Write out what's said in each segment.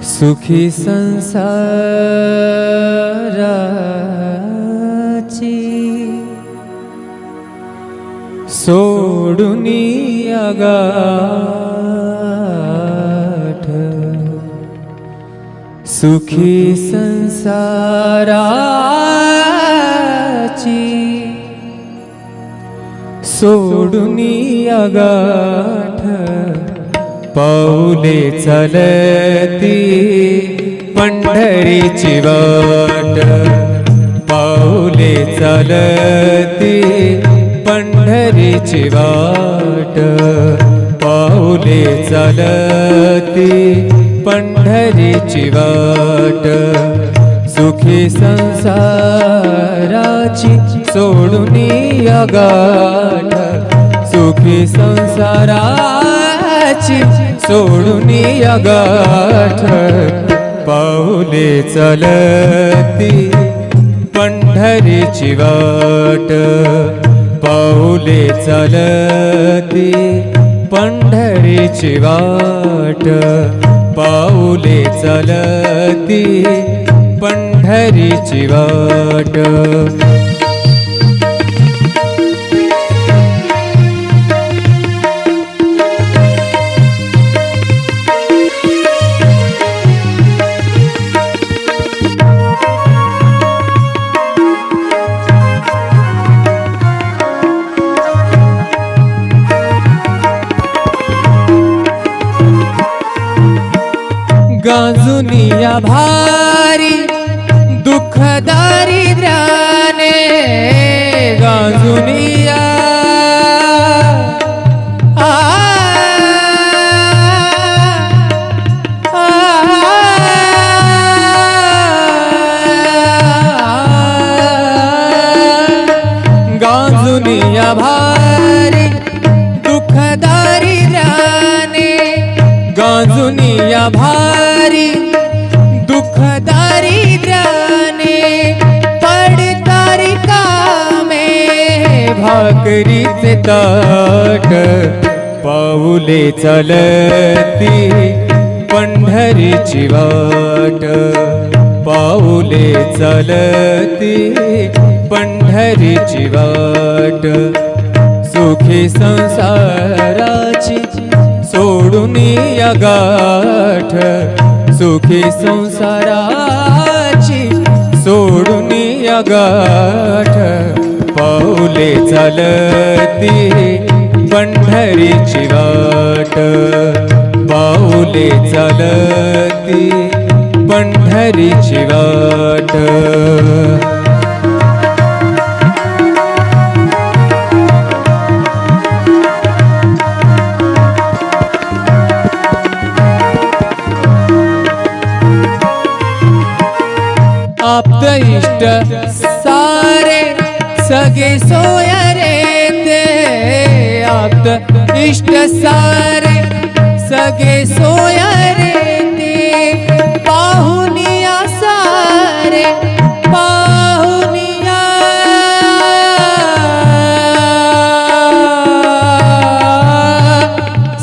सुखी संसाराची सोडुनी आगाठ, सुखी संसाराची सोडुनी आगाठ, पाऊले चालती पंढरीची वाट, पाऊले चालती पंढरीची वाट, पाऊले चालती पंढरीची वाट, सुखी संसाराची सोडुनी आगाठ, सुखी संसाराची सोडुनी आगाठ, पाऊले चालती पंढरीची वाट, पाऊले चालती पंढरीची वाट, पाऊले चालती पंढरीची वाट. गांजुनिया भारी दुःख दारिद्र्याने, गांजुनिया गांजुनिया भारी दुःख दारिद्र्याने, गांजुनिया भारी दुःख दारिद्र्याने, पडतारी कामे भाकरीचे ताट, पाऊले चालती पंढरीची वाट, पाऊले चालती पंढरीची वाट, सुखी संसाराची सोडुनी आगाठ, सुखी संसाराची सोडुनी आगाठ, पाऊले चालती पंढरीची वाट, पाऊले चालती पंढरीची वाट. आप्त इष्ट सारे सगे सोयरे ते, आप्त इष्ट सारे सगे सोयरे ते, पाहुनिया सारे पाहुनिया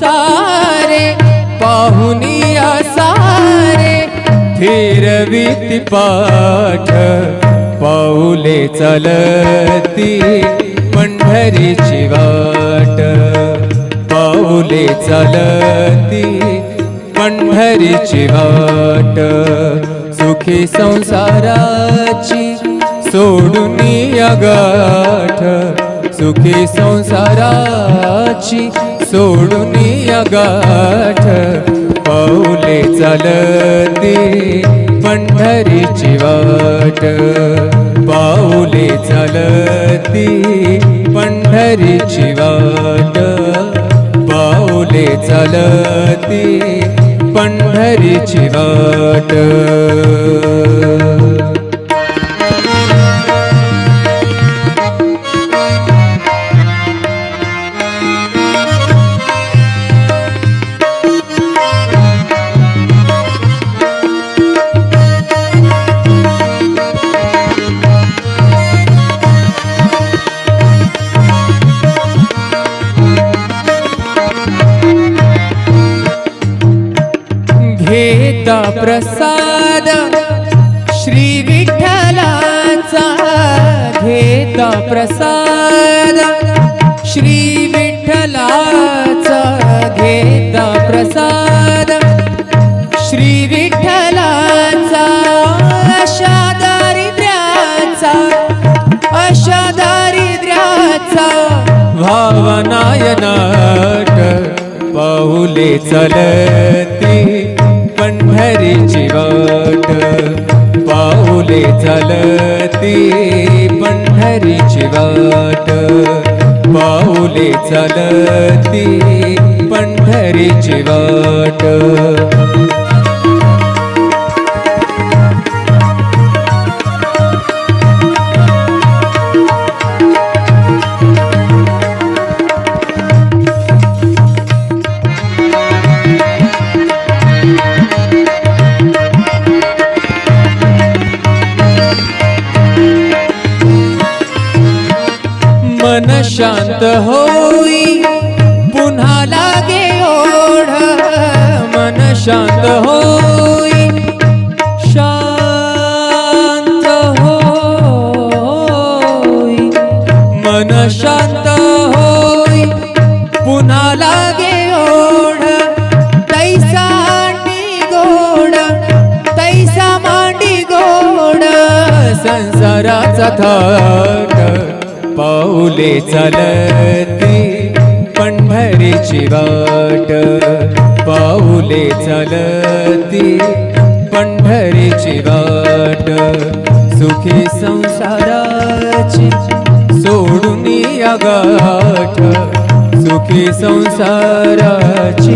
सारे, पाहुनिया सारे फिरवीती पाठ, पाऊले चालती पंढरीची वाट, पाऊले चालती पंढरीची वाट, सुखी संसाराची सोडुनी आगाठ, सुखी संसाराची सोडुनी आगाठ, पाऊले चालती पंढरीची वाट, पाऊले चालती पंढरीची वाट, पाऊले चालती पंढरीची वाट. घेत घेता प्रसाद श्री विठ्ठलाचा घेता प्रसाद श्री विठ्ठलाचा घेता प्रसाद श्री विठ्ठलाचा अशा दारिद्र्याचा भावनायनाट पाऊले चलती पंढरीची वाट पाऊले चलती पंढरीची वाट पाऊले चलती पंढरीची वाट मन शांत होई पुन्हा लागे ओढ मन शांत होई शांत होई मन शांत होई पुन्हा लागे ओढ तैसा मांडी गोड संसाराचा थाट पाऊले चालती पंढरीची वाट पाऊले चालती पंढरीची वाट सुखी संसाराची सोडून या गाठ सुखी संसाराची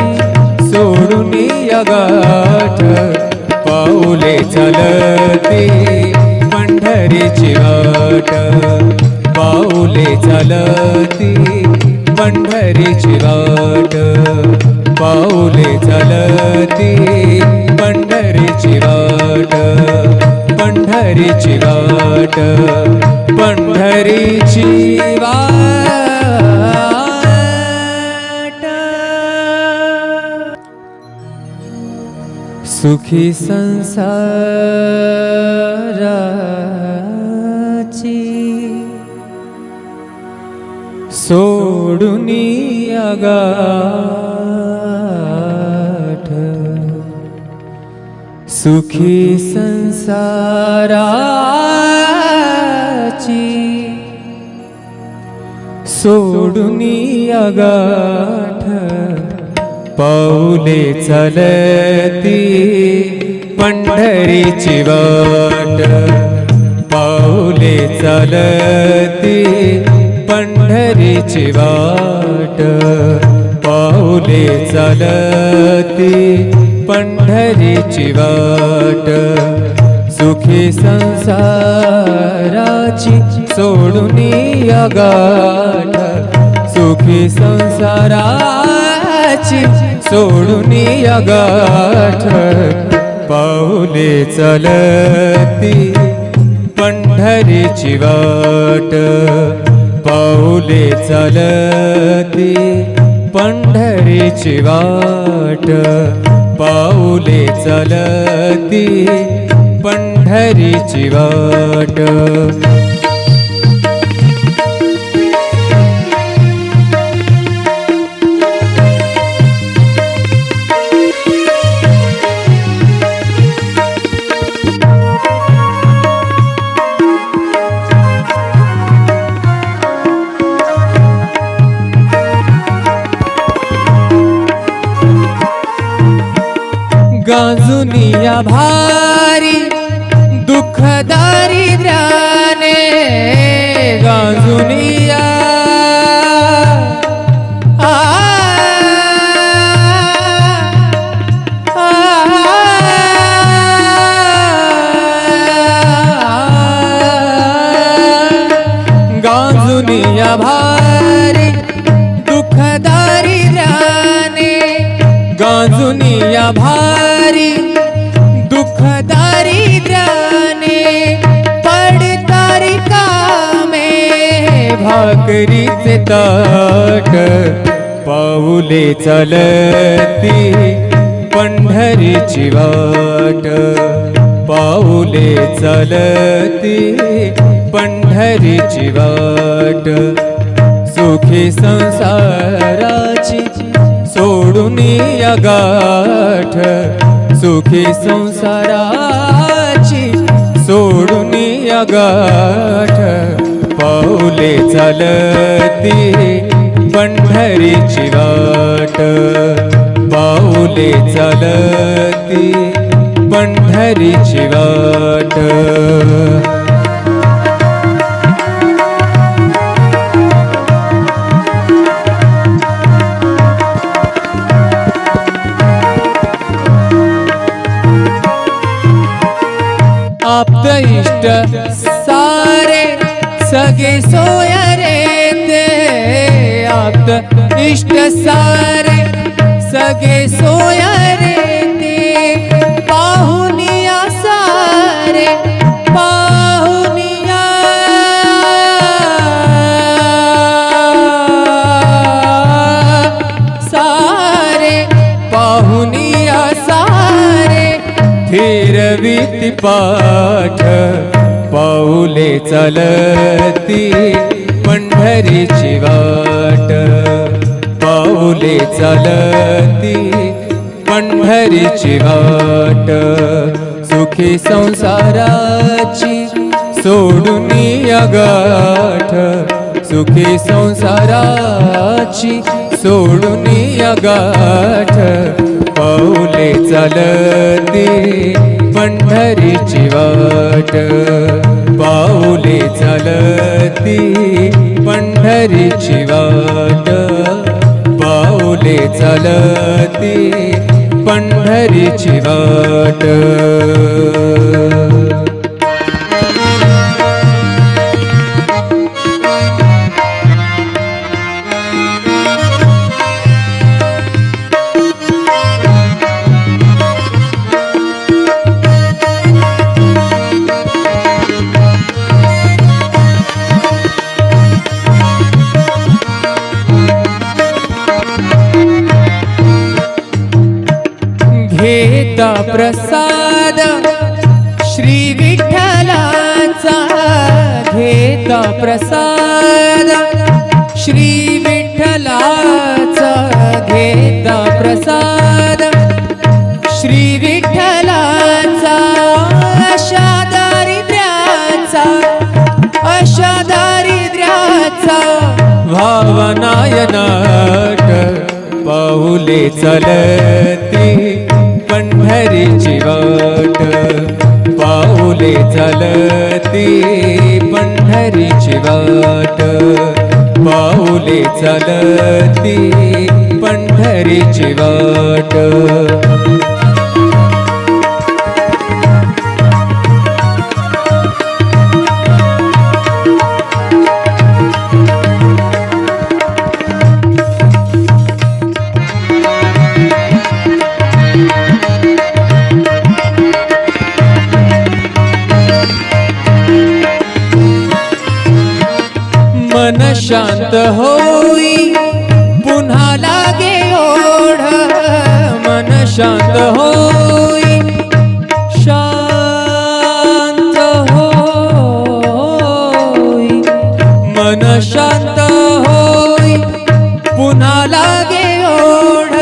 सोडून या गाठ पाऊले चालती पंढरीची वाट पाऊले चालती पंढरीची वाट पाऊले चालती पंढरीची वाट पंढरीची वाट पंढरीची वाट सुखी संसाराची सोडून या गाठ सुखी संसाराची सोडून या गाठ पाऊले चालती पंढरीची वाट पाऊले चालती पंढरीची वाट पाऊले चालती पंढरीची वाट सुखी संसाराची सोडून या गाठ सुखी संसाराची सोडून या गाठ पाऊले चालती पंढरीची वाट पाऊले चालती पंढरीची वाट पाऊले चालती पंढरीची वाट गांजुनिया भारी दुःख दारिद्र्याने गांजुनिया गांजुनिया भारी दुःख दारिद्र्याने गांजुनिया भारी दुःख दारिद्र्याने पडतारी कामे भाकरीचे ताट पाऊले चालती पंढरीची पंढरीची वाट पाऊले चालती पंढरीची वाट सुखी संसाराची सोडून या गाठ सुखी संसाराची सोडून या गाठ पाऊले चालती पंढरीची वाट पाऊले चालती पंढरीची वाट आप्त इष्ट सारे सगे सोयरे ते आप्त इष्ट सारे सगे सोयरे ते पाहुनिया सारे पाहुनिया सारे पाहुनिया सारे फिरविती पाठ पाऊले चालती पंढरीची वाट पाऊले चालती पंढरीची वाट सुखी संसाराची सोडून या गाठ सुखी संसाराची सोडून या गाठ पाऊले चालती पंढरीची वाट पाऊले चालती पंढरीची वाट पाऊले चालती पंढरीची वाट घेता प्रसाद श्री विठ्ठलाचा घेता प्रसाद श्री विठ्ठलाचा घेता प्रसाद श्री विठ्ठलाचा अशा दारिद्र्याचा भावनायनाट पाऊले चालती पंढरीची वाट पाऊले चालती पंढरीची वाट पाऊले चालती पंढरीची वाट मन शांत होई पुन्हा लागे ओढ मन शांत होई शांत होई मन शांत होई पुन्हा लागे ओढ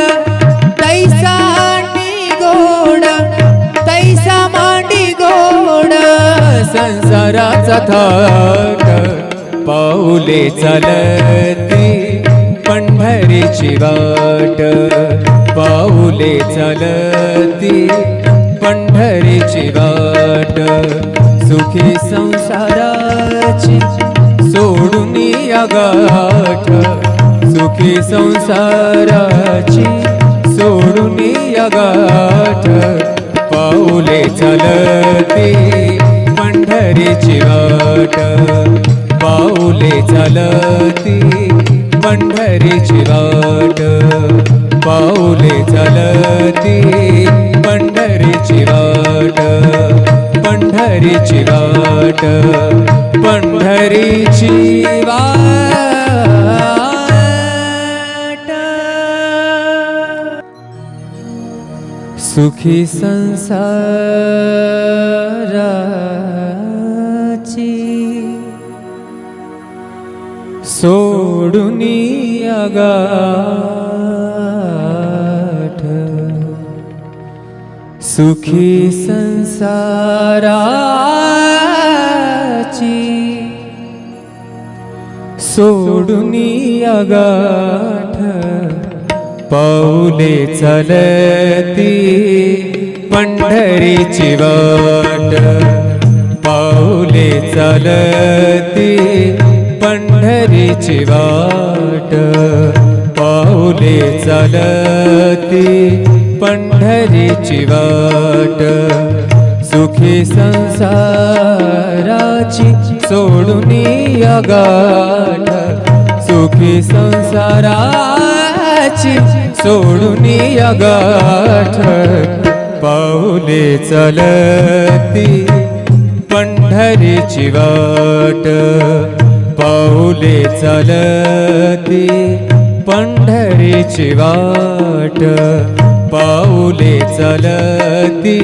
तैसा मांडी गोड संसाराचा थाट पाऊले चालती पंढरीची वाट पाऊले चालती पंढरीची वाट सुखी संसाराची सोडून या गाठ सुखी संसाराची सोडून या गाठ पाऊले चालती पंढरीची वाट पाऊले चालती पंढरीची वाट पाऊले चालती पंढरीची वाट पंढरीची वाट पंढरीची वाट सुखी संसाराची सोडुनी आगाठ सुखी संसाराची सोडुनी आगाठ पाऊले चालती पंढरीची वाट पाऊले चालती पंढरीची वाट पाऊले चालती पंढरीची वाट सुखी संसाराची सोडुनी आगाठ सुखी संसाराची सोडुनी आगाठ पाऊले चालती पंढरीची वाट पाऊले चालती पंढरीची वाट पाऊले चालती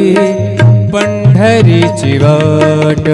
पंढरीची वाट